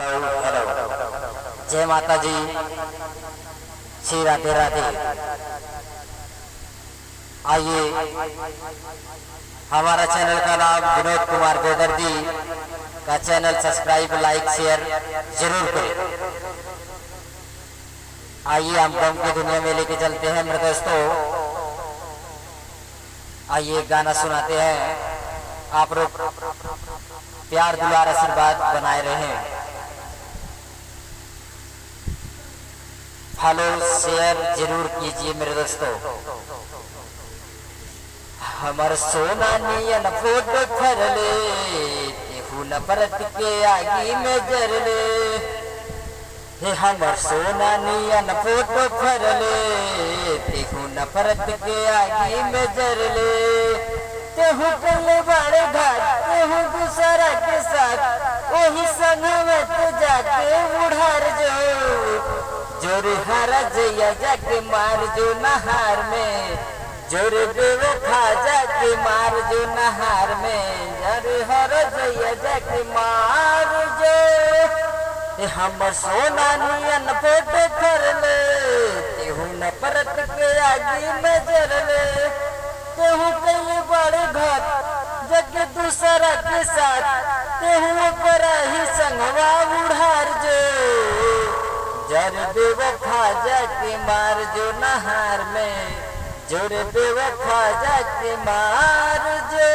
Hello hello, जय माता जी, श्री राधे राधे। आइए, हमारा चैनल का नाम विनोद कुमार बेदर्दी का चैनल सब्सक्राइब लाइक शेयर जरूर करें। आइए हम गम की दुनिया में लेके चलते हैं मेरे दोस्तों। आइए गाना सुनाते हैं, आप लोग प्यार दुलार आशीर्वाद बनाए रहें। फॉलो शेयर जरूर कीजिए मेरे दोस्तों। हमर सोना नियन फोटो फरले, केहू न परत के आगी में जरले। हे हमर सोना नियन फोटो फरले, केहू न परत के आगी में जरले। तेहू कले बड़े घाट, तेहू दूसरा के साथ, वही संग में तो जाके उड़ार जो। जोरे हरा जैया जाके मार जो नहार में, जोरे बेवो खा जाके मार जो नहार में। जोरे हरा जैया जाके मार जो। हमर सोना नियन फोटो फरले, तेहू न परत के आगी में जरले। तेहू कई बड़े घर जग दूसरा के साथ, तेहू पर ही संगवा उड़ार जो। जर बेवफा जाके मार जो नहार में, जोर बेवफा जाके मार जो।